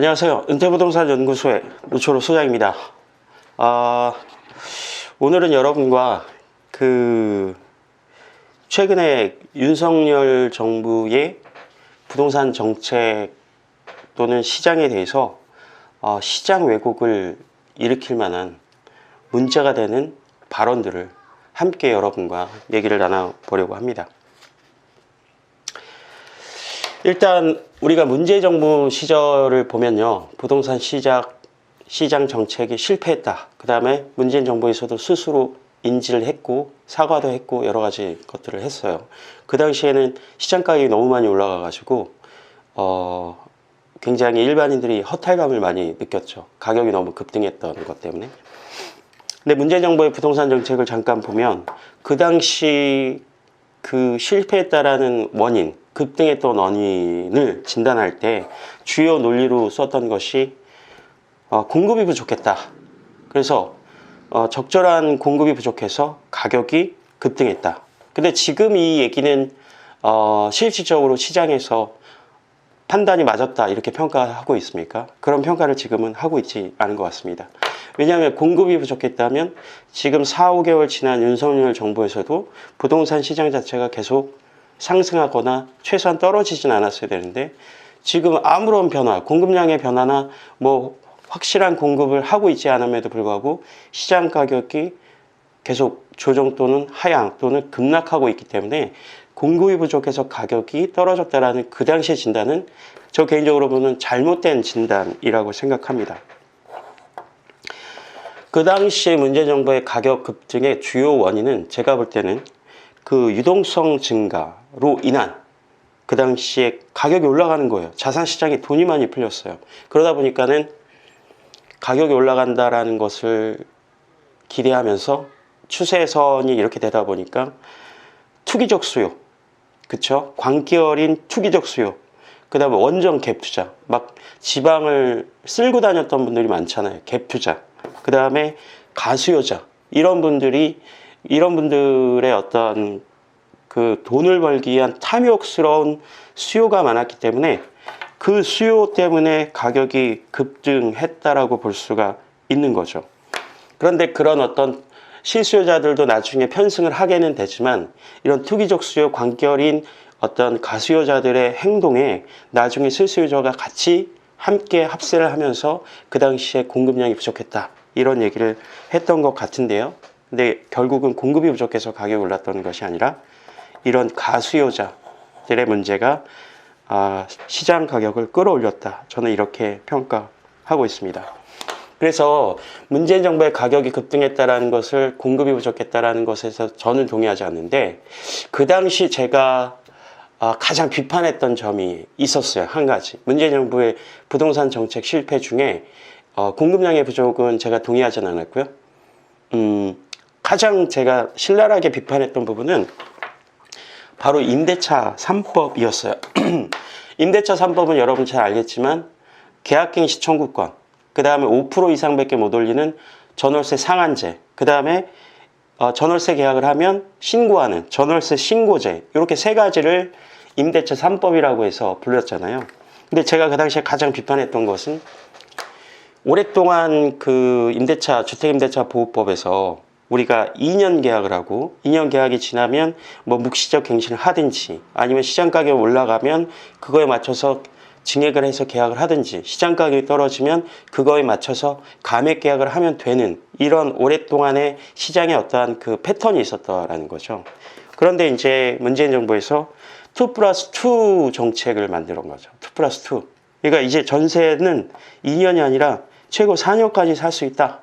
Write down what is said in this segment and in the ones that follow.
안녕하세요. 은퇴부동산연구소의 노초로 소장입니다. 오늘은 여러분과 최근에 윤석열 정부의 부동산 정책 또는 시장에 대해서 시장 왜곡을 일으킬 만한 문제가 되는 발언들을 함께 여러분과 얘기를 나눠보려고 합니다. 일단 우리가 문재인 정부 시절을 보면요, 부동산 시장 정책이 실패했다. 그 다음에 문재인 정부에서도 스스로 인지를 했고 사과도 했고 여러 가지 것들을 했어요. 그 당시에는 시장 가격이 너무 많이 올라가 가지고 굉장히 일반인들이 허탈감을 많이 느꼈죠. 가격이 너무 급등했던 것 때문에. 근데 문재인 정부의 부동산 정책을 잠깐 보면 그 당시 실패했다라는 원인, 급등했던 원인을 진단할 때 주요 논리로 썼던 것이 공급이 부족했다. 그래서 적절한 공급이 부족해서 가격이 급등했다. 근데 지금 이 얘기는 실질적으로 시장에서 판단이 맞았다 이렇게 평가하고 있습니까? 그런 평가를 지금은 하고 있지 않은 것 같습니다. 왜냐하면 공급이 부족했다면 지금 4, 5개월 지난 윤석열 정부에서도 부동산 시장 자체가 계속 상승하거나 최소한 떨어지진 않았어야 되는데 지금 아무런 변화, 공급량의 변화나 확실한 공급을 하고 있지 않음에도 불구하고 시장 가격이 계속 조정 또는 하향 또는 급락하고 있기 때문에 공급이 부족해서 가격이 떨어졌다라는 그 당시의 진단은 저 개인적으로 보는 잘못된 진단이라고 생각합니다. 그 당시에 문재인 정부의 가격 급등의 주요 원인은 제가 볼 때는 유동성 증가로 인한 그 당시에 가격이 올라가는 거예요. 자산시장에 돈이 많이 풀렸어요. 그러다 보니까는 가격이 올라간다라는 것을 기대하면서 추세선이 이렇게 되다 보니까 투기적 수요, 그쵸? 광기 어린 투기적 수요, 그 다음에 원정 갭 투자, 지방을 쓸고 다녔던 분들이 많잖아요. 갭 투자, 그 다음에 가수요자, 이런 분들의 어떤 돈을 벌기 위한 탐욕스러운 수요가 많았기 때문에 그 수요 때문에 가격이 급등했다라고 볼 수가 있는 거죠. 그런데 그런 어떤 실수요자들도 나중에 편승을 하게는 되지만 이런 투기적 수요, 광기 어린 어떤 가수요자들의 행동에 나중에 실수요자가 같이 함께 합세를 하면서 그 당시에 공급량이 부족했다 이런 얘기를 했던 것 같은데요. 근데 결국은 공급이 부족해서 가격이 올랐던 것이 아니라 이런 가수요자들의 문제가 시장 가격을 끌어올렸다. 저는 이렇게 평가하고 있습니다. 그래서 문재인 정부의 가격이 급등했다라는 것을 공급이 부족했다라는 것에서 저는 동의하지 않는데 그 당시 제가 가장 비판했던 점이 있었어요. 한 가지. 문재인 정부의 부동산 정책 실패 중에 공급량의 부족은 제가 동의하지 않았고요. 가장 제가 신랄하게 비판했던 부분은 바로 임대차 3법이었어요. 임대차 3법은 여러분 잘 알겠지만 계약갱시 청구권, 그 다음에 5% 이상밖에 못 올리는 전월세 상한제, 그 다음에 전월세 계약을 하면 신고하는 전월세 신고제, 이렇게 세 가지를 임대차 3법이라고 해서 불렀잖아요. 근데 제가 그 당시에 가장 비판했던 것은 오랫동안 주택임대차 보호법에서 우리가 2년 계약을 하고 2년 계약이 지나면 묵시적 갱신을 하든지 아니면 시장 가격이 올라가면 그거에 맞춰서 증액을 해서 계약을 하든지 시장 가격이 떨어지면 그거에 맞춰서 감액 계약을 하면 되는 이런 오랫동안의 시장의 어떠한 패턴이 있었다라는 거죠. 그런데 이제 문재인 정부에서 2+2 정책을 만드는 거죠. 2+2. 그러니까 이제 전세는 2년이 아니라 최고 4년까지 살 수 있다.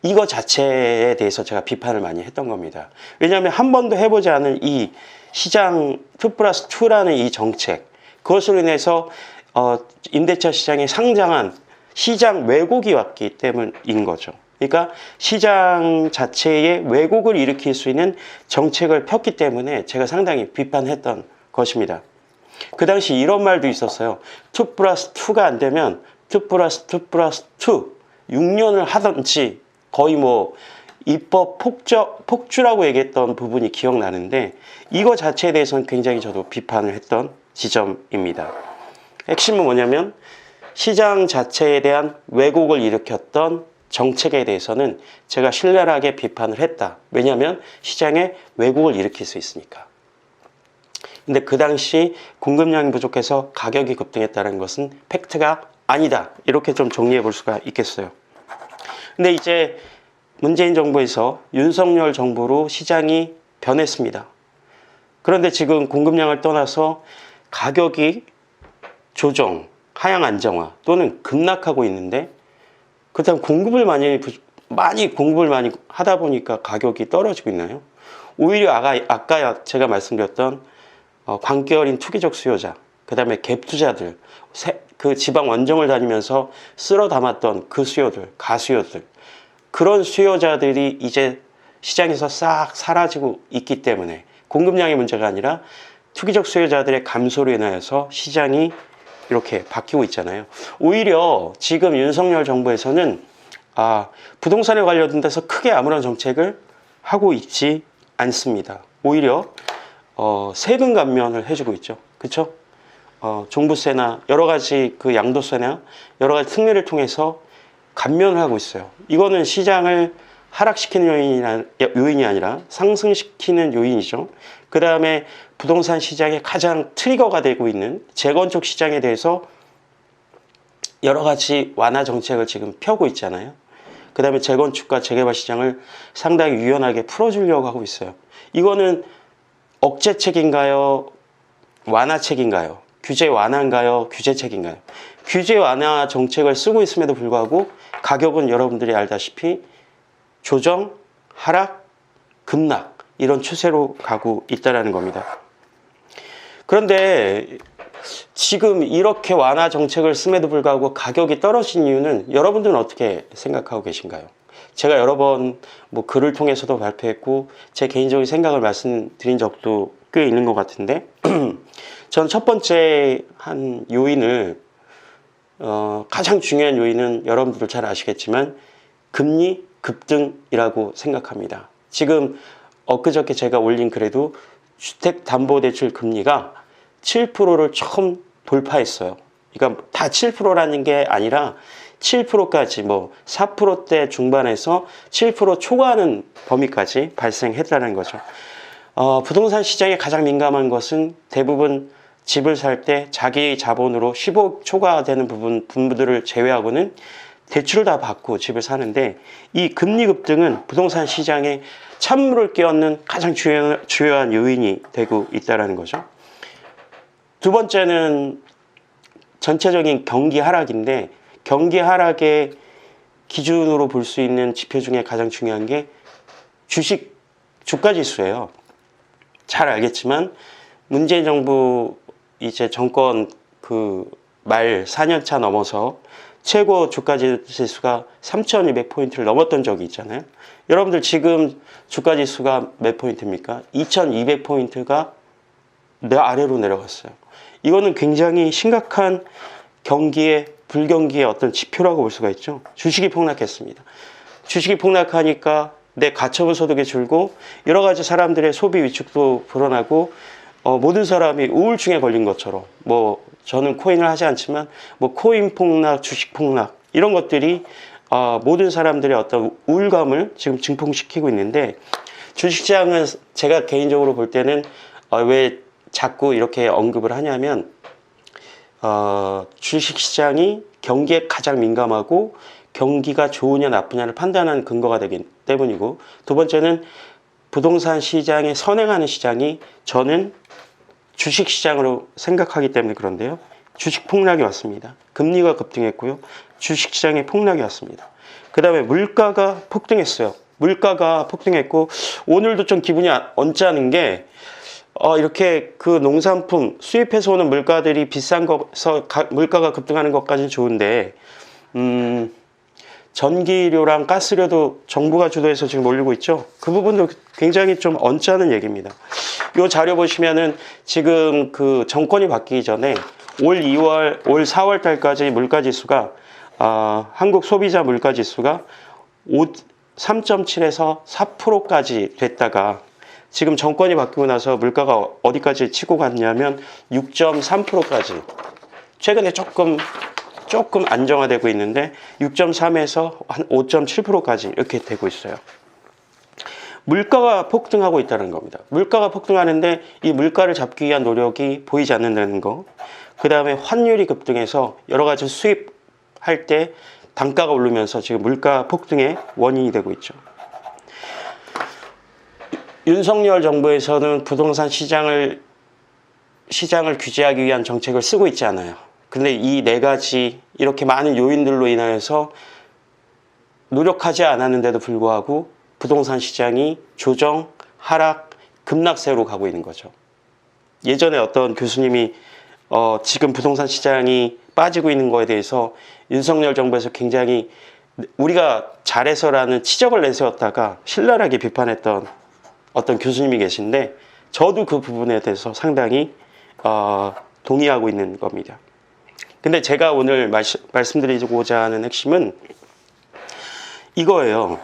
이거 자체에 대해서 제가 비판을 많이 했던 겁니다. 왜냐하면 한 번도 해보지 않은 이 시장 2+2라는 이 정책, 그것으로 인해서 임대차 시장에 상당한 시장 왜곡이 왔기 때문인 거죠. 그러니까 시장 자체에 왜곡을 일으킬 수 있는 정책을 폈기 때문에 제가 상당히 비판했던 것입니다. 그 당시 이런 말도 있었어요. 2+2가 안 되면 2+2+2 6년을 하든지 거의 입법 폭주라고 얘기했던 부분이 기억나는데 이거 자체에 대해서는 굉장히 저도 비판을 했던 지점입니다. 핵심은 뭐냐면 시장 자체에 대한 왜곡을 일으켰던 정책에 대해서는 제가 신랄하게 비판을 했다. 왜냐하면 시장에 왜곡을 일으킬 수 있으니까. 근데 그 당시 공급량이 부족해서 가격이 급등했다는 것은 팩트가 아니다. 이렇게 좀 정리해 볼 수가 있겠어요. 근데 이제 문재인 정부에서 윤석열 정부로 시장이 변했습니다. 그런데 지금 공급량을 떠나서 가격이 조정, 하향 안정화 또는 급락하고 있는데, 그렇다면 공급을 많이 공급을 많이 하다 보니까 가격이 떨어지고 있나요? 오히려 아까 제가 말씀드렸던 광기어린 투기적 수요자, 그 다음에 갭 투자들, 그 지방 원정을 다니면서 쓸어 담았던 그 수요들, 가수요들, 그런 수요자들이 이제 시장에서 싹 사라지고 있기 때문에 공급량의 문제가 아니라 투기적 수요자들의 감소로 인하여서 시장이 이렇게 바뀌고 있잖아요. 오히려 지금 윤석열 정부에서는 부동산에 관련돼서 크게 아무런 정책을 하고 있지 않습니다. 오히려 세금 감면을 해주고 있죠. 그렇죠? 종부세나 여러 가지 그 양도세나 여러 가지 특례를 통해서 감면을 하고 있어요. 이거는 시장을 하락시키는 요인이 아니라 상승시키는 요인이죠. 그 다음에 부동산 시장의 가장 트리거가 되고 있는 재건축 시장에 대해서 여러 가지 완화 정책을 지금 펴고 있잖아요. 그 다음에 재건축과 재개발 시장을 상당히 유연하게 풀어주려고 하고 있어요. 이거는 억제책인가요? 완화책인가요? 규제 완화인가요? 규제책인가요? 규제 완화 정책을 쓰고 있음에도 불구하고 가격은 여러분들이 알다시피 조정, 하락, 급락 이런 추세로 가고 있다는 겁니다. 그런데 지금 이렇게 완화 정책을 씀에도 불구하고 가격이 떨어진 이유는 여러분들은 어떻게 생각하고 계신가요? 제가 여러 번 글을 통해서도 발표했고 제 개인적인 생각을 말씀드린 적도 꽤 있는 것 같은데 전 첫 번째 한 요인을 가장 중요한 요인은 여러분들도 잘 아시겠지만 금리 급등이라고 생각합니다. 지금 엊그저께 제가 올린 글에도 주택담보대출 금리가 7%를 처음 돌파했어요. 그러니까 다 7%라는 게 아니라 7%까지 4%대 중반에서 7% 초과하는 범위까지 발생했다는 거죠. 부동산 시장에 가장 민감한 것은 대부분 집을 살 때 자기 자본으로 15억 초과되는 부분들을 제외하고는 대출을 다 받고 집을 사는데 이 금리 급등은 부동산 시장에 찬물을 끼얹는 가장 주요한 요인이 되고 있다는 거죠. 두 번째는 전체적인 경기 하락인데 경기 하락의 기준으로 볼 수 있는 지표 중에 가장 중요한 게 주가지수예요. 잘 알겠지만 문재인 정부 이제 정권 말 4년차 넘어서 최고 주가지수가 3,200포인트를 넘었던 적이 있잖아요. 여러분들 지금 주가지수가 몇 포인트입니까? 2,200포인트가 아래로 내려갔어요. 이거는 굉장히 심각한 불경기의 어떤 지표라고 볼 수가 있죠. 주식이 폭락했습니다. 주식이 폭락하니까 내 가처분 소득이 줄고 여러 가지 사람들의 소비 위축도 불어나고 모든 사람이 우울증에 걸린 것처럼 저는 코인을 하지 않지만 코인 폭락, 주식 폭락 이런 것들이 모든 사람들의 어떤 우울감을 지금 증폭시키고 있는데 주식시장은 제가 개인적으로 볼 때는 왜 자꾸 이렇게 언급을 하냐면 주식시장이 경기에 가장 민감하고 경기가 좋으냐 나쁘냐를 판단하는 근거가 되기 때문이고 두 번째는 부동산 시장에 선행하는 시장이 저는 주식시장으로 생각하기 때문에 그런데요. 주식 폭락이 왔습니다. 금리가 급등했고요. 주식시장에 폭락이 왔습니다. 그 다음에 물가가 폭등했어요. 물가가 폭등했고 오늘도 좀 기분이 언짢은 게 이렇게 그 농산품 수입해서 오는 물가들이 비싼 거서 물가가 급등하는 것까지는 좋은데 전기료랑 가스료도 정부가 주도해서 지금 올리고 있죠. 그 부분도 굉장히 좀 언짢은 얘기입니다. 이 자료 보시면은 지금 그 정권이 바뀌기 전에 올 4월 달까지 물가지수가 한국 소비자 물가지수가 3.7에서 4%까지 됐다가 지금 정권이 바뀌고 나서 물가가 어디까지 치고 갔냐면 6.3%까지 최근에 조금 조금 안정화되고 있는데 6.3에서 한 5.7%까지 이렇게 되고 있어요. 물가가 폭등하고 있다는 겁니다. 물가가 폭등하는데 이 물가를 잡기 위한 노력이 보이지 않는다는 거. 그 다음에 환율이 급등해서 여러 가지 수입할 때 단가가 오르면서 지금 물가 폭등의 원인이 되고 있죠. 윤석열 정부에서는 부동산 시장을 규제하기 위한 정책을 쓰고 있지 않아요. 근데 이 네 가지 이렇게 많은 요인들로 인하여서 노력하지 않았는데도 불구하고 부동산 시장이 조정, 하락, 급락세로 가고 있는 거죠. 예전에 어떤 교수님이 지금 부동산 시장이 빠지고 있는 거에 대해서 윤석열 정부에서 굉장히 우리가 잘해서라는 지적을 내세웠다가 신랄하게 비판했던 어떤 교수님이 계신데 저도 그 부분에 대해서 상당히 동의하고 있는 겁니다. 근데 제가 오늘 말씀드리고자 하는 핵심은 이거예요.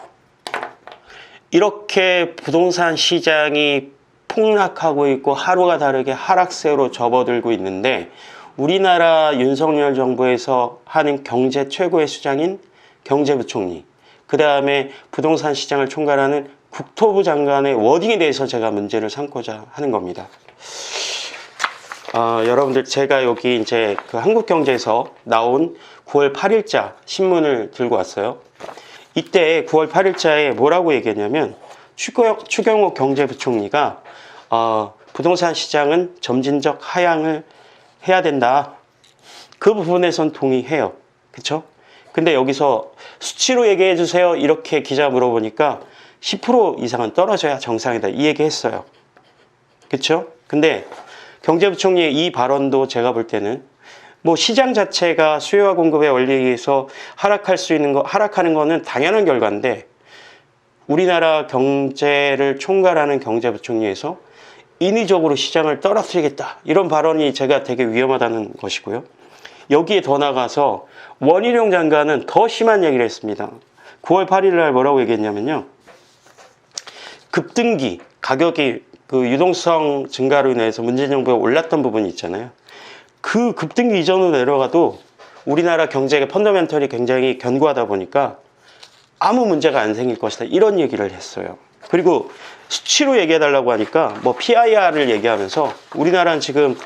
이렇게 부동산 시장이 폭락하고 있고 하루가 다르게 하락세로 접어들고 있는데 우리나라 윤석열 정부에서 하는 경제 최고의 수장인 경제부총리, 그 다음에 부동산 시장을 총괄하는 국토부 장관의 워딩에 대해서 제가 문제를 삼고자 하는 겁니다. 여러분들 제가 여기 이제 그 한국경제에서 나온 9월 8일자 신문을 들고 왔어요. 이때 9월 8일자에 뭐라고 얘기했냐면 추경호 경제부총리가 부동산 시장은 점진적 하향을 해야 된다. 그 부분에선 동의해요. 그쵸? 근데 여기서 수치로 얘기해 주세요. 이렇게 기자 물어보니까 10% 이상은 떨어져야 정상이다. 이 얘기 했어요. 그쵸? 근데 경제부총리의 이 발언도 제가 볼 때는 뭐 시장 자체가 수요와 공급의 원리에 의해서 하락하는 거는 당연한 결과인데 우리나라 경제를 총괄하는 경제부총리에서 인위적으로 시장을 떨어뜨리겠다. 이런 발언이 제가 되게 위험하다는 것이고요. 여기에 더 나가서 원희룡 장관은 더 심한 얘기를 했습니다. 9월 8일 날 뭐라고 얘기했냐면요. 급등기, 가격이 그 유동성 증가로 인해서 문재인 정부가 올랐던 부분이 있잖아요. 그 급등기 이전으로 내려가도 우리나라 경제의 펀더멘털이 굉장히 견고하다 보니까 아무 문제가 안 생길 것이다. 이런 얘기를 했어요. 그리고 수치로 얘기해달라고 하니까 뭐 PIR을 얘기하면서 우리나라는 지금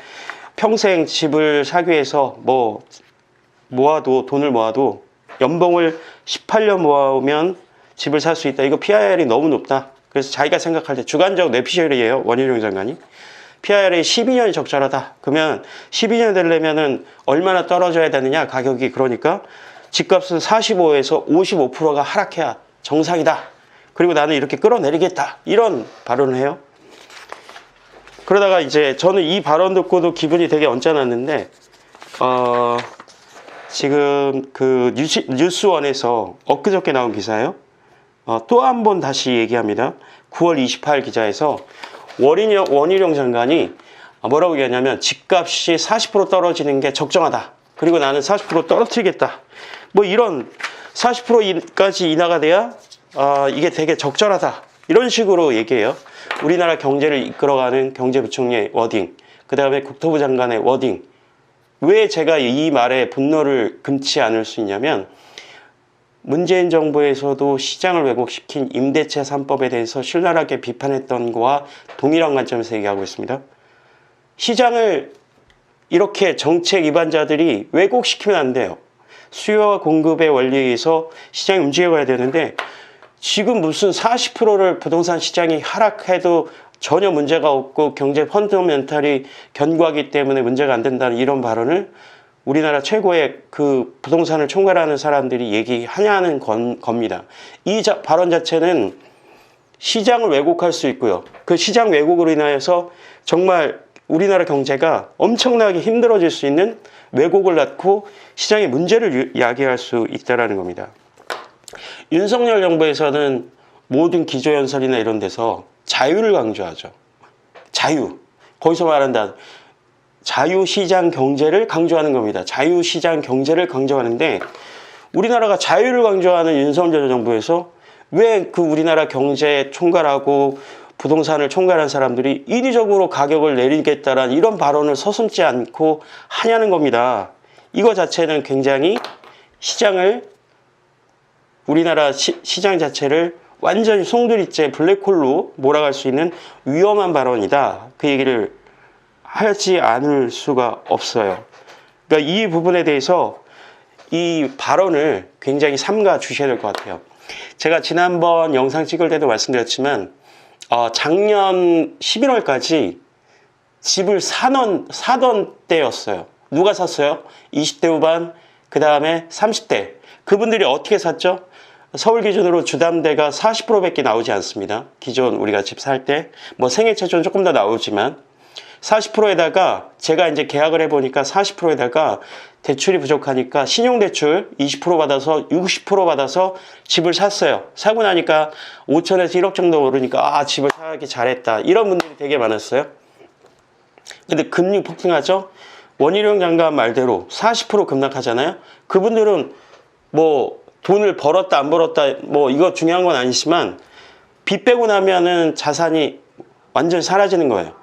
평생 집을 사기 위해서 돈을 모아도 연봉을 18년 모아오면 집을 살 수 있다. 이거 PIR이 너무 높다. 그래서 자기가 생각할 때 주관적 뇌피셜이에요. 원희룡 장관이. PIR이 12년이 적절하다. 그러면 12년 되려면은 얼마나 떨어져야 되느냐 가격이. 그러니까 집값은 45에서 55%가 하락해야 정상이다. 그리고 나는 이렇게 끌어내리겠다. 이런 발언을 해요. 그러다가 이제 저는 이 발언 듣고도 기분이 되게 언짢았는데 지금 그 뉴스원에서 엊그저께 나온 기사예요. 또 한 번 다시 얘기합니다. 9월 28일 기자에서 원희룡 장관이 뭐라고 얘기하냐면 집값이 40% 떨어지는 게 적정하다. 그리고 나는 40% 떨어뜨리겠다. 뭐 이런 40%까지 인하가 돼야 이게 되게 적절하다. 이런 식으로 얘기해요. 우리나라 경제를 이끌어가는 경제부총리의 워딩, 그 다음에 국토부 장관의 워딩. 왜 제가 이 말에 분노를 금치 않을 수 있냐면 문재인 정부에서도 시장을 왜곡시킨 임대차 3법에 대해서 신랄하게 비판했던 거와 동일한 관점에서 얘기하고 있습니다. 시장을 이렇게 정책 위반자들이 왜곡시키면 안 돼요. 수요와 공급의 원리에 의해서 시장이 움직여가야 되는데 지금 무슨 40%를 부동산 시장이 하락해도 전혀 문제가 없고 경제 펀더멘탈이 견고하기 때문에 문제가 안 된다는 이런 발언을 우리나라 최고의 그 부동산을 총괄하는 사람들이 얘기하냐는 겁니다. 이 발언 자체는 시장을 왜곡할 수 있고요. 그 시장 왜곡으로 인하여서 정말 우리나라 경제가 엄청나게 힘들어질 수 있는 왜곡을 낳고 시장의 문제를 야기할 수 있다는 겁니다. 윤석열 정부에서는 모든 기조연설이나 이런 데서 자유를 강조하죠. 자유. 거기서 말한다. 자유시장 경제를 강조하는 겁니다. 자유시장 경제를 강조하는데 우리나라가 자유를 강조하는 윤석열 정부에서 왜 그 우리나라 경제 총괄하고 부동산을 총괄한 사람들이 인위적으로 가격을 내리겠다라는 이런 발언을 서슴지 않고 하냐는 겁니다. 이거 자체는 굉장히 시장을 우리나라 시장 자체를 완전히 송두리째 블랙홀로 몰아갈 수 있는 위험한 발언이다. 그 얘기를 하지 않을 수가 없어요. 그러니까 이 부분에 대해서 이 발언을 굉장히 삼가 주셔야 될 것 같아요. 제가 지난번 영상 찍을 때도 말씀드렸지만 작년 11월까지 집을 사던 때였어요. 누가 샀어요? 20대 후반, 그 다음에 30대. 그분들이 어떻게 샀죠? 서울 기준으로 주담대가 40%밖에 나오지 않습니다. 기존 우리가 집 살 때. 뭐 생애채초는 조금 더 나오지만 40%에다가 제가 이제 계약을 해보니까 40%에다가 대출이 부족하니까 신용대출 20% 받아서 60% 받아서 집을 샀어요. 사고 나니까 5천에서 1억 정도 오르니까 집을 사기 잘했다. 이런 분들이 되게 많았어요. 근데 금리 폭등하죠? 원희룡 장관 말대로 40% 급락하잖아요. 그분들은 뭐 돈을 벌었다 안 벌었다 뭐 이거 중요한 건 아니지만 빚 빼고 나면은 자산이 완전 사라지는 거예요.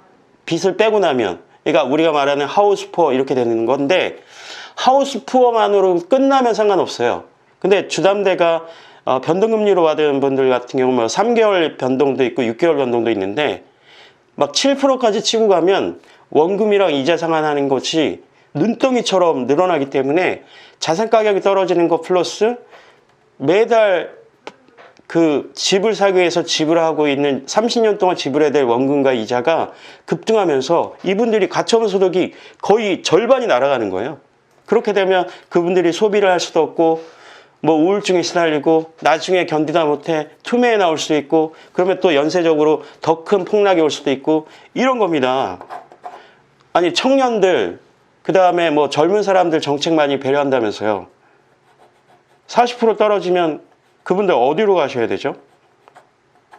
빚을 빼고 나면. 그러니까 우리가 말하는 하우스푸어 이렇게 되는 건데 하우스푸어만으로 끝나면 상관없어요. 근데 주담대가 변동금리로 받은 분들 같은 경우는 3개월 변동도 있고 6개월 변동도 있는데 막 7%까지 치고 가면 원금이랑 이자 상환하는 것이 눈덩이처럼 늘어나기 때문에 자산 가격이 떨어지는 것 플러스 매달 그 집을 사기 위해서 지불하고 있는 30년 동안 지불해야 될 원금과 이자가 급등하면서 이분들이 가처분 소득이 거의 절반이 날아가는 거예요. 그렇게 되면 그분들이 소비를 할 수도 없고 뭐 우울증에 시달리고 나중에 견디다 못해 투매에 나올 수도 있고 그러면 또 연쇄적으로 더 큰 폭락이 올 수도 있고 이런 겁니다. 아니 청년들 그 다음에 뭐 젊은 사람들 정책 많이 배려한다면서요. 40% 떨어지면 그분들 어디로 가셔야 되죠?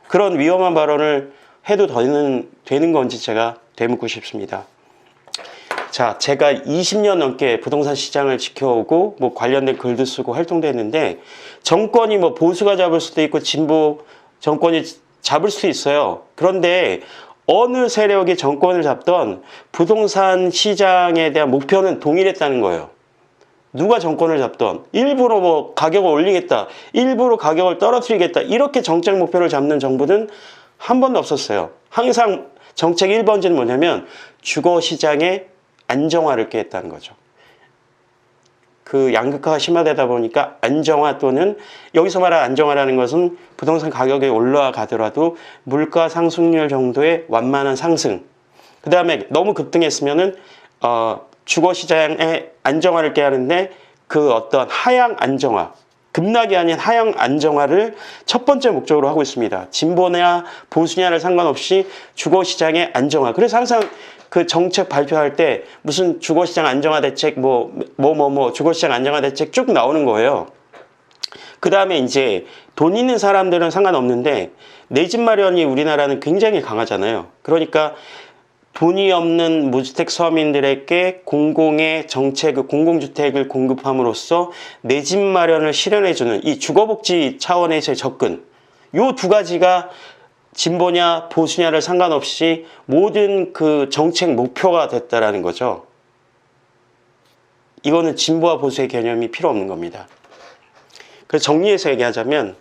그런 위험한 발언을 해도 되는 건지 제가 되묻고 싶습니다. 자, 제가 20년 넘게 부동산 시장을 지켜오고 뭐 관련된 글도 쓰고 활동도 했는데 정권이 뭐 보수가 잡을 수도 있고 진보 정권이 잡을 수도 있어요. 그런데 어느 세력이 정권을 잡던 부동산 시장에 대한 목표는 동일했다는 거예요. 누가 정권을 잡던 일부러 뭐 가격을 올리겠다, 일부러 가격을 떨어뜨리겠다 이렇게 정책 목표를 잡는 정부는 한 번도 없었어요. 항상 정책 1번지는 뭐냐면 주거 시장의 안정화를 꾀했다는 거죠. 그 양극화가 심화되다 보니까 안정화 또는 여기서 말하는 안정화라는 것은 부동산 가격이 올라가더라도 물가 상승률 정도의 완만한 상승. 그 다음에 너무 급등했으면은 주거 시장의 안정화를 꾀하는데 그 어떤 하향 안정화, 급락이 아닌 하향 안정화를 첫 번째 목적으로 하고 있습니다. 진보냐 보수냐를 상관없이 주거 시장의 안정화. 그래서 항상 그 정책 발표할 때 무슨 주거시장 안정화 대책 주거시장 안정화 대책 쭉 나오는 거예요. 그 다음에 이제 돈 있는 사람들은 상관없는데 내 집 마련이 우리나라는 굉장히 강하잖아요. 그러니까 돈이 없는 무주택 서민들에게 공공의 정책, 공공주택을 공급함으로써 내 집 마련을 실현해주는 이 주거복지 차원에서의 접근. 요 두 가지가 진보냐 보수냐를 상관없이 모든 그 정책 목표가 됐다라는 거죠. 이거는 진보와 보수의 개념이 필요 없는 겁니다. 그래서 정리해서 얘기하자면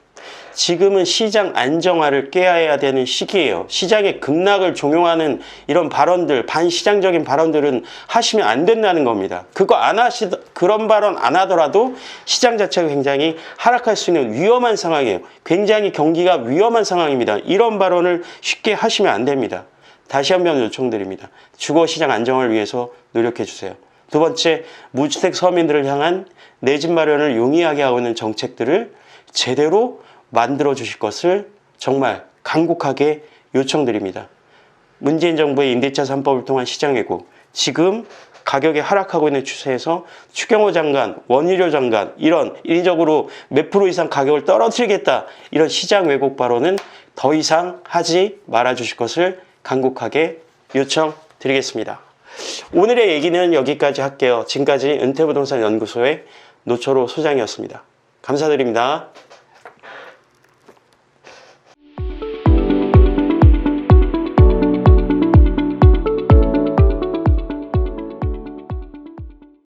지금은 시장 안정화를 꾀해야 되는 시기예요. 시장의 급락을 종용하는 이런 발언들, 반시장적인 발언들은 하시면 안 된다는 겁니다. 그런 발언 안 하더라도 시장 자체가 굉장히 하락할 수 있는 위험한 상황이에요. 굉장히 경기가 위험한 상황입니다. 이런 발언을 쉽게 하시면 안 됩니다. 다시 한번 요청드립니다. 주거시장 안정을 위해서 노력해 주세요. 두 번째, 무주택 서민들을 향한 내 집 마련을 용이하게 하고 있는 정책들을 제대로 만들어 주실 것을 정말 간곡하게 요청드립니다. 문재인 정부의 임대차 3법을 통한 시장 왜곡, 지금 가격이 하락하고 있는 추세에서 추경호 장관, 원희룡 장관 이런 인위적으로 몇 프로 이상 가격을 떨어뜨리겠다 이런 시장 왜곡 발언은 더 이상 하지 말아 주실 것을 간곡하게 요청드리겠습니다. 오늘의 얘기는 여기까지 할게요. 지금까지 은퇴부동산 연구소의 노철호 소장이었습니다. 감사드립니다.